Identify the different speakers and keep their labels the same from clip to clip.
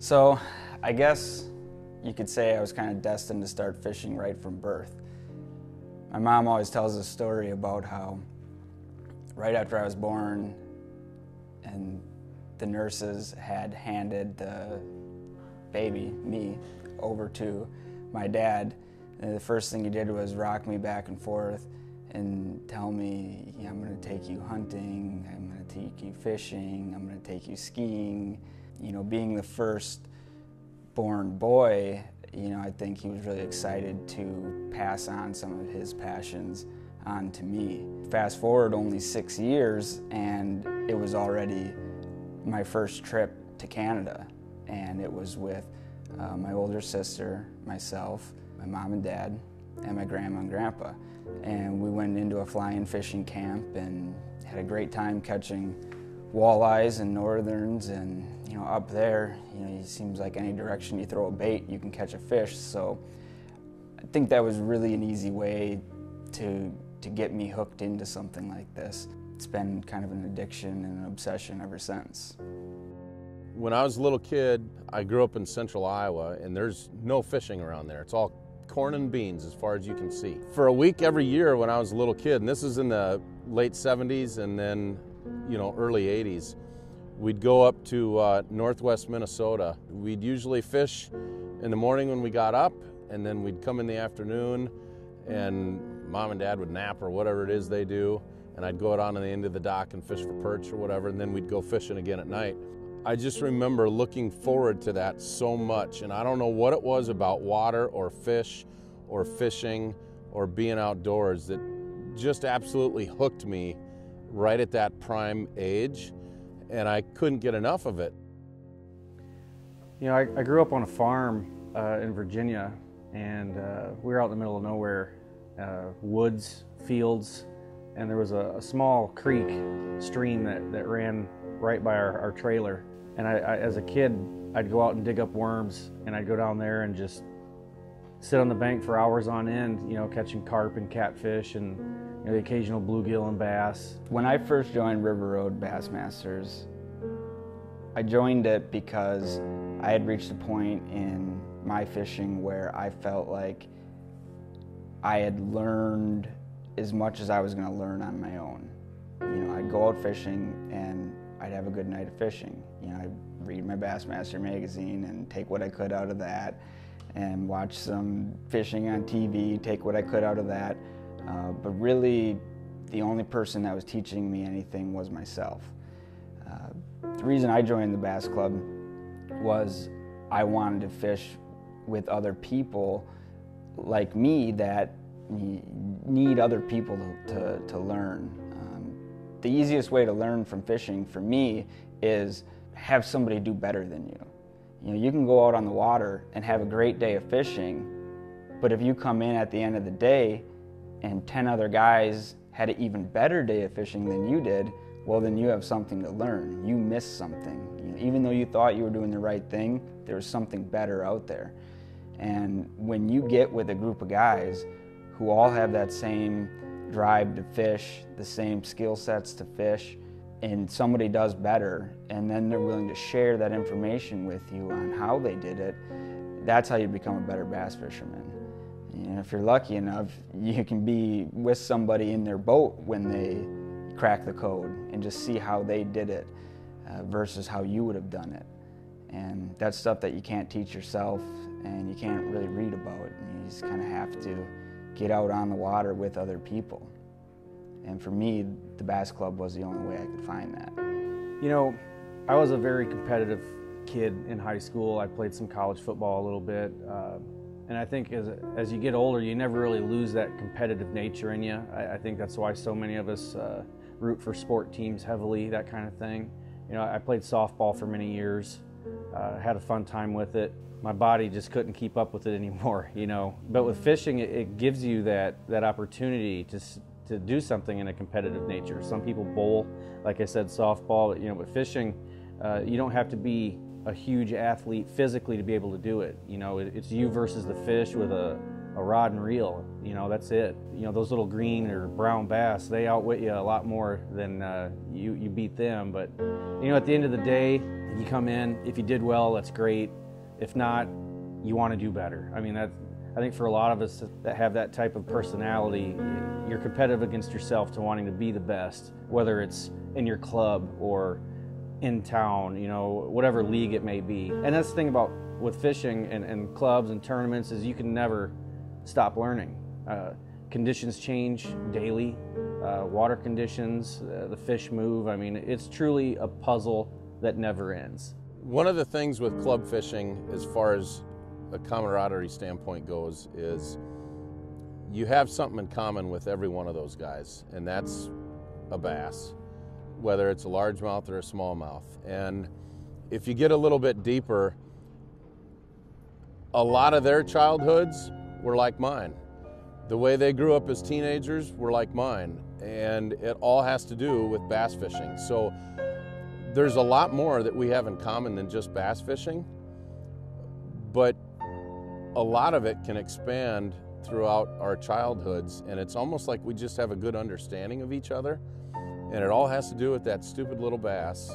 Speaker 1: So I guess you could say I was kind of destined to start fishing right from birth. My mom always tells a story about how right after I was born and the nurses had handed the baby, me, over to my dad, and the first thing he did was rock me back and forth and tell me, I'm going to take you hunting, I'm going to take you fishing, I'm going to take you skiing. You know, being the first born boy, I think he was really excited to pass on some of his passions on to me. Fast forward only 6 years and it was already my first trip to Canada, and it was with my older sister, myself, my mom and dad, and my grandma and grandpa. And we went into a fly-in fishing camp and had a great time catching walleyes and northerns, and up there, it seems like any direction you throw a bait, you can catch a fish. So I think that was really an easy way to get me hooked into something like this. It's been kind of an addiction and an obsession ever since.
Speaker 2: When I was a little kid, I grew up in central Iowa, and there's no fishing around there. It's all corn and beans as far as you can see. For a week every year when I was a little kid, and this is in the late 70s and then early 80s, we'd go up to northwest Minnesota. We'd usually fish in the morning when we got up, and then we'd come in the afternoon, and mom and dad would nap or whatever it is they do, and I'd go down to the end of the dock and fish for perch or whatever, and then we'd go fishing again at night. I just remember looking forward to that so much, and I don't know what it was about water or fish or fishing or being outdoors that just absolutely hooked me right at that prime age, and I couldn't get enough of it.
Speaker 3: I grew up on a farm in Virginia, and we were out in the middle of nowhere, woods, fields, and there was a small creek, stream that ran right by our trailer. And I, as a kid, I'd go out and dig up worms, and I'd go down there and just sit on the bank for hours on end, catching carp and catfish and the occasional bluegill and bass.
Speaker 1: When I first joined River Road Bassmasters, I joined it because I had reached a point in my fishing where I felt like I had learned as much as I was going to learn on my own. I'd go out fishing and I'd have a good night of fishing. I'd read my Bassmaster magazine and take what I could out of that, and watch some fishing on TV, take what I could out of that. But really, the only person that was teaching me anything was myself. The reason I joined the Bass Club was I wanted to fish with other people like me that need other people to learn. The easiest way to learn from fishing for me is have somebody do better than you. You can go out on the water and have a great day of fishing, but if you come in at the end of the day and 10 other guys had an even better day of fishing than you did, well, then you have something to learn. You missed something. Even though you thought you were doing the right thing, there was something better out there. And when you get with a group of guys who all have that same drive to fish, the same skill sets to fish, and somebody does better, and then they're willing to share that information with you on how they did it, that's how you become a better bass fisherman. If you're lucky enough, you can be with somebody in their boat when they crack the code and just see how they did it versus how you would have done it. And that's stuff that you can't teach yourself and you can't really read about. You just kind of have to get out on the water with other people. And for me, the Bass Club was the only way I could find that.
Speaker 3: I was a very competitive kid in high school. I played some college football a little bit. And I think as you get older, you never really lose that competitive nature in you. I think that's why so many of us root for sport teams heavily, that kind of thing. I played softball for many years, had a fun time with it. My body just couldn't keep up with it anymore, But with fishing, it gives you that opportunity to do something in a competitive nature. Some people bowl, like I said, softball, but fishing, you don't have to be a huge athlete physically to be able to do it. It's you versus the fish with a rod and reel, You know, that's it. You know, those little green or brown bass, they outwit you a lot more than you beat them. But, you know, at the end of the day, you come in, if you did well, that's great. If not, you want to do better. I mean, I think for a lot of us that have that type of personality, you're competitive against yourself to wanting to be the best, whether it's in your club or in town, you know, whatever league it may be. And that's the thing about with fishing and clubs and tournaments is you can never stop learning. Conditions change daily, water conditions, the fish move. I mean, it's truly a puzzle that never ends.
Speaker 2: One of the things with club fishing, as far as a camaraderie standpoint goes, is you have something in common with every one of those guys, and that's a bass, whether it's a largemouth or a smallmouth. And if you get a little bit deeper, a lot of their childhoods were like mine. The way they grew up as teenagers were like mine, and it all has to do with bass fishing. So there's a lot more that we have in common than just bass fishing, but a lot of it can expand throughout our childhoods, and it's almost like we just have a good understanding of each other, and it all has to do with that stupid little bass.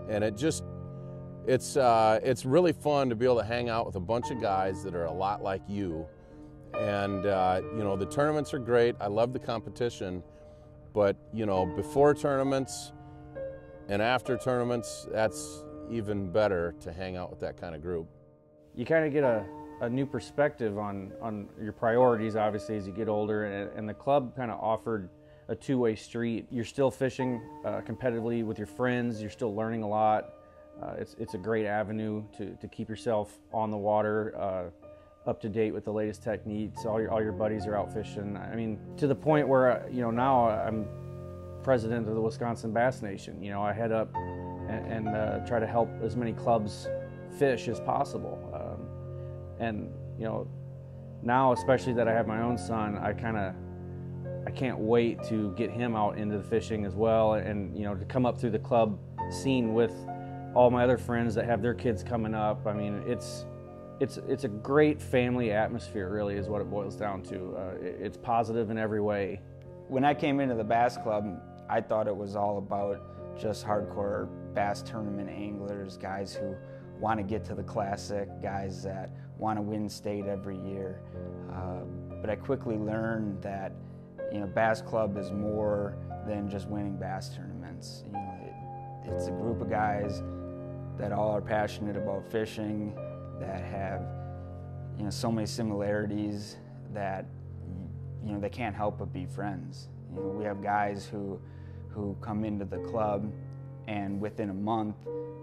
Speaker 2: And it's really fun to be able to hang out with a bunch of guys that are a lot like you. And you know, the tournaments are great. I love the competition, but you know, before tournaments and after tournaments, that's even better to hang out with that kind of group.
Speaker 3: You kind of get a new perspective on your priorities, obviously, as you get older, and the club kind of offered a two-way street. You're still fishing competitively with your friends. You're still learning a lot. It's a great avenue to keep yourself on the water, up to date with the latest techniques. All your buddies are out fishing. I mean, to the point where, you know, now I'm president of the Wisconsin Bass Nation. You know, I head up and try to help as many clubs fish as possible. And, you know, now, especially that I have my own son, I can't wait to get him out into the fishing as well, and, you know, to come up through the club scene with all my other friends that have their kids coming up. I mean, it's a great family atmosphere, really, is what it boils down to. It's positive in every way.
Speaker 1: When I came into the Bass Club, I thought it was all about just hardcore bass tournament anglers, guys who want to get to the classic, guys that want to win state every year. But I quickly learned that, you know, Bass Club is more than just winning bass tournaments. You know, it's a group of guys that all are passionate about fishing, that have, you know, so many similarities that, you know, they can't help but be friends. You know, we have guys who come into the club, and within a month,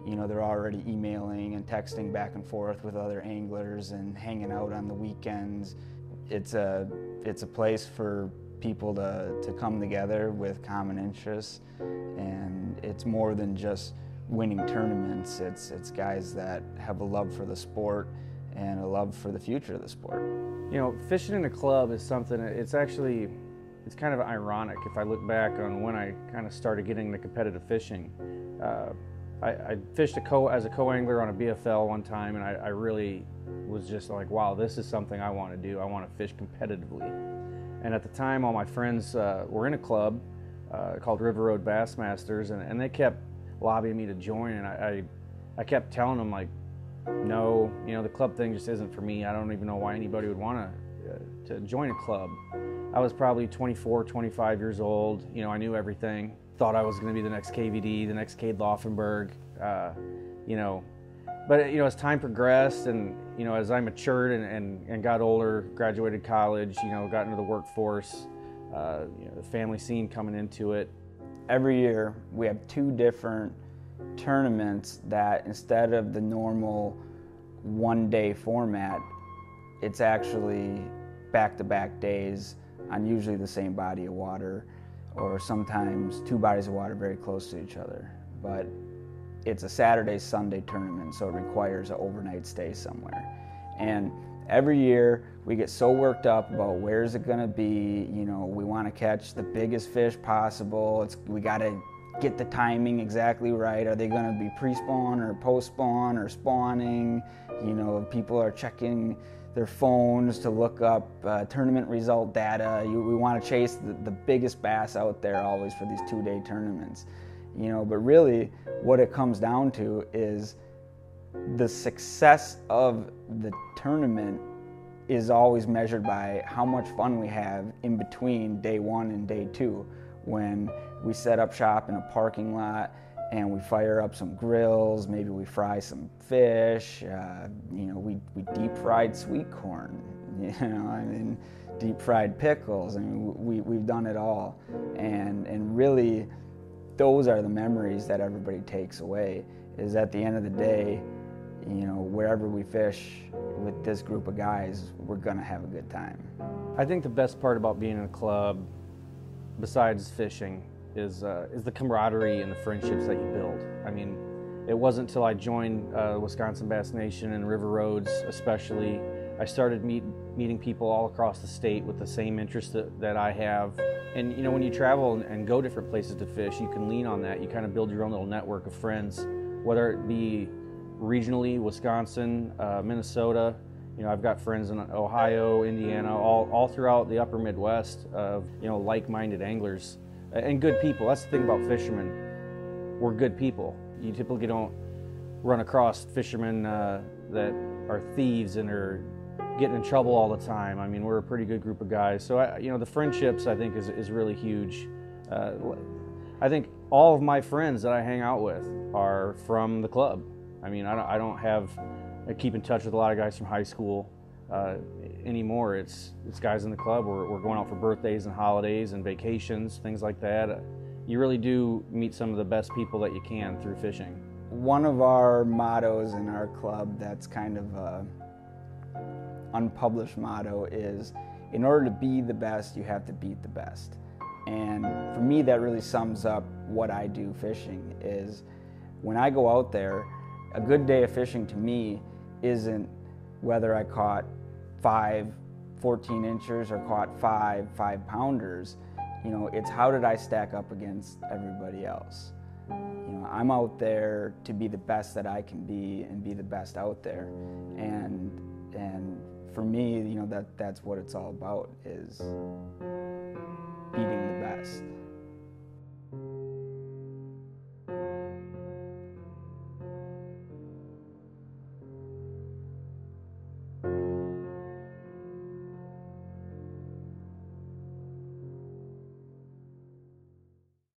Speaker 1: you know, they're already emailing and texting back and forth with other anglers and hanging out on the weekends. It's a place for people to come together with common interests, and it's more than just winning tournaments. It's guys that have a love for the sport and a love for the future of the sport.
Speaker 3: You know, fishing in a club is something, it's kind of ironic if I look back on when I kind of started getting into competitive fishing. I fished as a co-angler on a BFL one time, and I really was just like, wow, this is something I want to do. I want to fish competitively. And at the time, all my friends were in a club called River Road Bassmasters, and they kept lobbying me to join, and I kept telling them, like, no, you know, the club thing just isn't for me. I don't even know why anybody would want to join a club. I was probably 24, 25 years old. You know, I knew everything. Thought I was going to be the next KVD, the next Cade Laufenberg, you know. But, you know, as time progressed and, you know, as I matured and got older, graduated college, you know, got into the workforce, you know, the family scene coming into it.
Speaker 1: Every year we have 2 different tournaments that, instead of the normal one-day format, it's actually back-to-back days on usually the same body of water, or sometimes 2 bodies of water very close to each other. But it's a Saturday-Sunday tournament, so it requires an overnight stay somewhere. And every year we get so worked up about where's it gonna be. You know, we want to catch the biggest fish possible. We got to get the timing exactly right. Are they going to be pre-spawn or post-spawn or spawning? You know, people are checking their phones to look up tournament result data. We want to chase the biggest bass out there always for these 2-day tournaments. But really what it comes down to is the success of the tournament is always measured by how much fun we have in between day 1 and day 2, when we set up shop in a parking lot and we fire up some grills, maybe we fry some fish, we deep fried sweet corn, deep fried pickles. We've done it all. And really, those are the memories that everybody takes away, is at the end of the day, wherever we fish with this group of guys, we're gonna have a good time.
Speaker 3: I think the best part about being in a club, besides fishing, is the camaraderie and the friendships that you build. It wasn't until I joined Wisconsin Bass Nation and River Roads especially, I started meeting people all across the state with the same interests that I have. And when you travel and go different places to fish, you can lean on that. You kind of build your own little network of friends, whether it be regionally, Wisconsin, Minnesota. I've got friends in Ohio, Indiana, all throughout the upper Midwest of like-minded anglers and good people. That's the thing about fishermen. We're good people. You typically don't run across fishermen that are thieves and are getting in trouble all the time. We're a pretty good group of guys. So the friendships, I think, is really huge. I think all of my friends that I hang out with are from the club. I keep in touch with a lot of guys from high school anymore. It's guys in the club. We're going out for birthdays and holidays and vacations, things like that. You really do meet some of the best people that you can through fishing.
Speaker 1: One of our mottos in our club that's kind of a unpublished motto is, in order to be the best, you have to beat the best. And for me, that really sums up what I do fishing. Is when I go out there, a good day of fishing to me isn't whether I caught 5 14-inchers or caught 5 5-pounders. It's how did I stack up against everybody else. I'm out there to be the best that I can be and be the best out there. And for me, that's what it's all about, is beating the best.